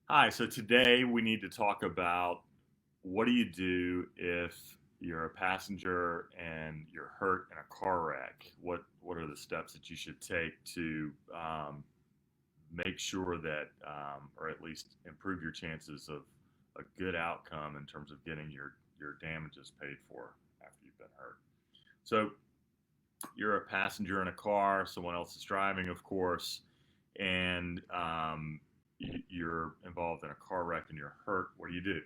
Hi, so today we need to talk about what do you do if you're a passenger and you're hurt in a car wreck? What are the steps that you should take to make sure that, or at least improve your chances of a good outcome in terms of getting your damages paid for after you've been hurt? So you're a passenger in a car, someone else is driving, of course, and you're involved in a car wreck and you're hurt. What do you do?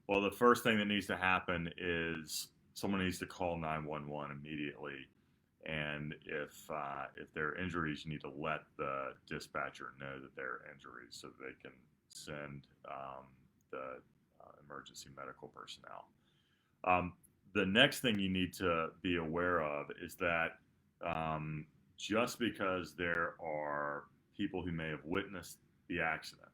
Well, the first thing that needs to happen is someone needs to call 911 immediately. And if there are injuries, you need to let the dispatcher know that there are injuries so that they can send the emergency medical personnel. Um, the next thing you need to be aware of is that um, just because there are people who may have witnessed the accident,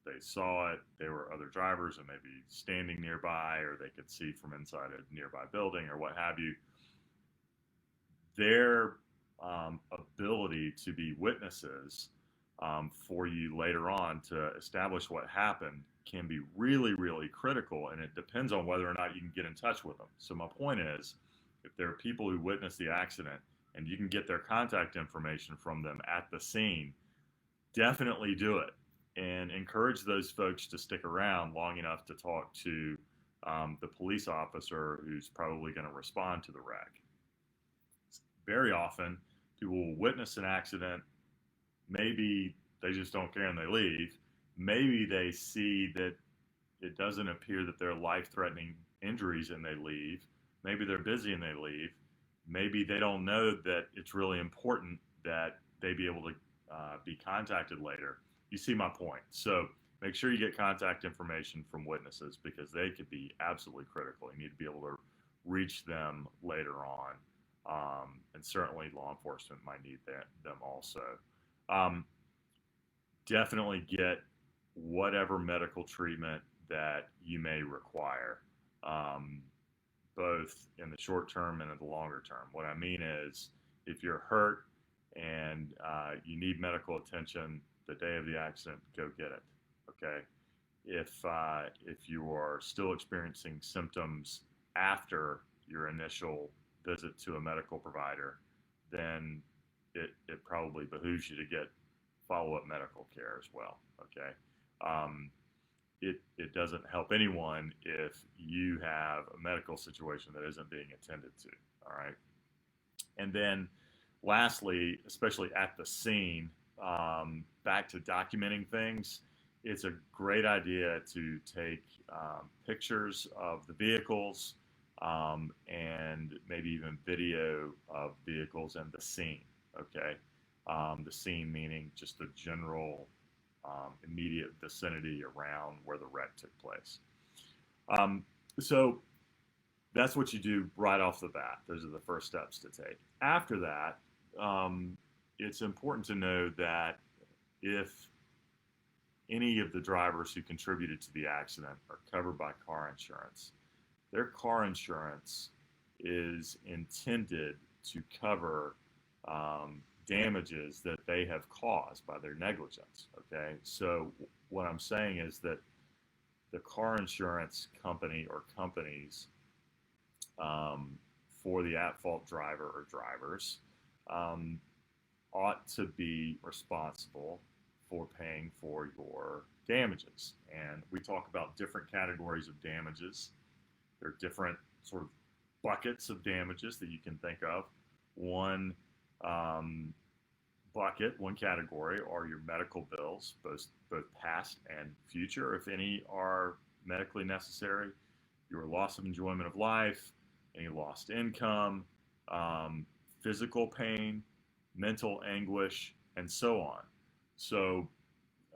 they saw it, there were other drivers and maybe standing nearby, or they could see from inside a nearby building or what have you, their ability to be witnesses for you later on to establish what happened can be really, really critical. And it depends on whether or not you can get in touch with them. So, my point is, if there are people who witnessed the accident and you can get their contact information from them at the scene, definitely do it and encourage those folks to stick around long enough to talk to the police officer who's probably going to respond to the wreck. Very often, people will witness an accident. Maybe they just don't care and they leave. Maybe they see that it doesn't appear that they're life threatening injuries and they leave. Maybe they're busy and they leave. Maybe they don't know that it's really important that they be able to be contacted later. You see my point. So make sure you get contact information from witnesses because they could be absolutely critical. You need to be able to reach them later on. And certainly law enforcement might need them also. Um, Definitely get whatever medical treatment that you may require, um, both in the short term and in the longer term. What I mean is, if you're hurt and you need medical attention the day of the accident, go get it. Okay. If you are still experiencing symptoms after your initial visit to a medical provider, then it probably behooves you to get follow up medical care as well. Okay. Um, it doesn't help anyone if you have a medical situation that isn't being attended to. All right. And then lastly, especially at the scene, back to documenting things, it's a great idea to take pictures of the vehicles and maybe even video of vehicles and the scene. Okay. The scene meaning just the general immediate vicinity around where the wreck took place. Um, so that's what you do right off the bat. Those are the first steps to take. After that, um, it's important to know that if any of the drivers who contributed to the accident are covered by car insurance, their car insurance is intended to cover damages that they have caused by their negligence. Okay, so what I'm saying is that the car insurance company or companies um, for the at fault driver or drivers um, ought to be responsible for paying for your damages. And we talk about different categories of damages. There are different sort of buckets of damages that you can think of. One um, one category are your medical bills, both past and future, if any are medically necessary, your loss of enjoyment of life, any lost income, um, physical pain, mental anguish, and so on. So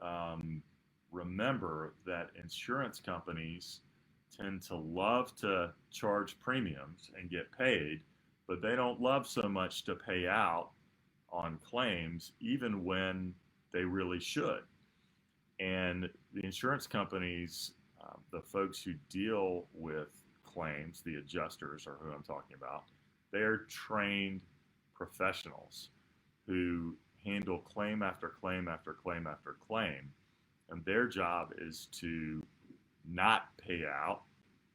um, remember that insurance companies tend to love to charge premiums and get paid, but they don't love so much to pay out on claims, even when they really should. And the insurance companies, the folks who deal with claims, the adjusters are who I'm talking about, they're trained professionals who handle claim after claim after claim after claim. and their job is to not pay out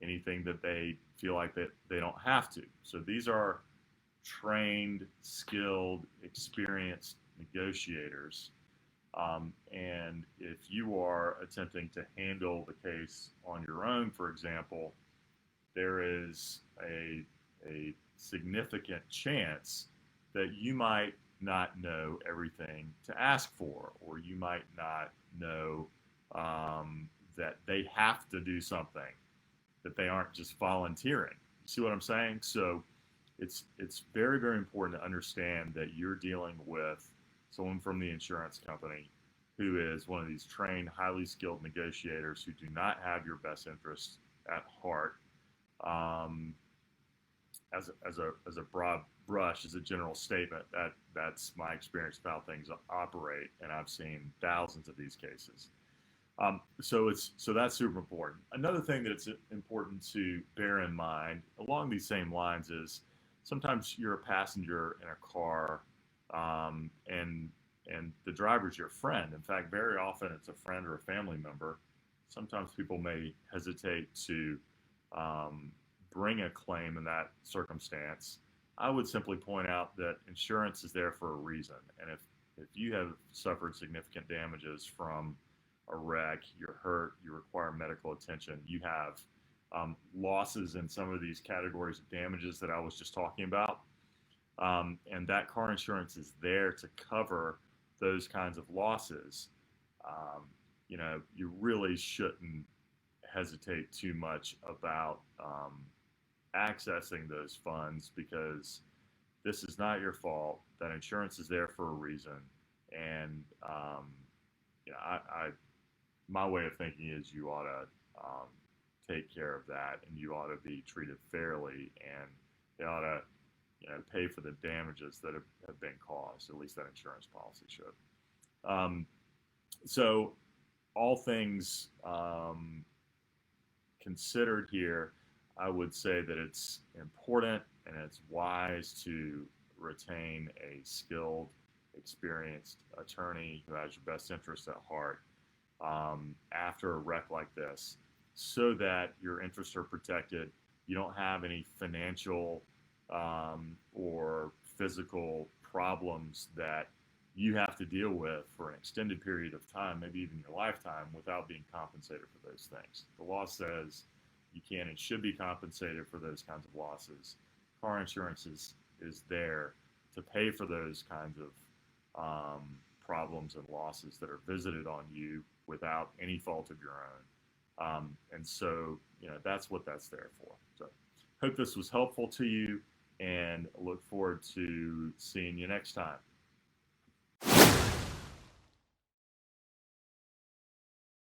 anything that they feel like that they don't have to. So these are trained, skilled, experienced negotiators. And if you are attempting to handle the case on your own, for example, there is a significant chance that you might not know everything to ask for, or you might not know that they have to do something, that they aren't just volunteering. See what I'm saying? So it's very, very important to understand that you're dealing with someone from the insurance company who is one of these trained, highly skilled negotiators who do not have your best interests at heart. Um, as a broad brush, as a general statement, that's my experience of how things operate, and I've seen thousands of these cases. So that's super important. Another thing that it's important to bear in mind along these same lines is sometimes you're a passenger in a car, and the driver's your friend. In fact, very often it's a friend or a family member. Sometimes people may hesitate to um, bring a claim in that circumstance. I would simply point out that insurance is there for a reason, and if you have suffered significant damages from a wreck, you're hurt, you require medical attention, you have losses in some of these categories of damages that I was just talking about, and that car insurance is there to cover those kinds of losses. Um, you really shouldn't hesitate too much about accessing those funds because this is not your fault. That insurance is there for a reason, and I my way of thinking is you ought to take care of that, and you ought to be treated fairly, and they ought to pay for the damages that have been caused. At least that insurance policy should. Um, so all things considered here, I would say that it's important and it's wise to retain a skilled, experienced attorney who has your best interests at heart after a wreck like this so that your interests are protected. You don't have any financial or physical problems that you have to deal with for an extended period of time, maybe even your lifetime, without being compensated for those things. The law says you can and should be compensated for those kinds of losses. Car insurance is there to pay for those kinds of problems and losses that are visited on you without any fault of your own. And so, that's what that's there for. So, hope this was helpful to you and look forward to seeing you next time.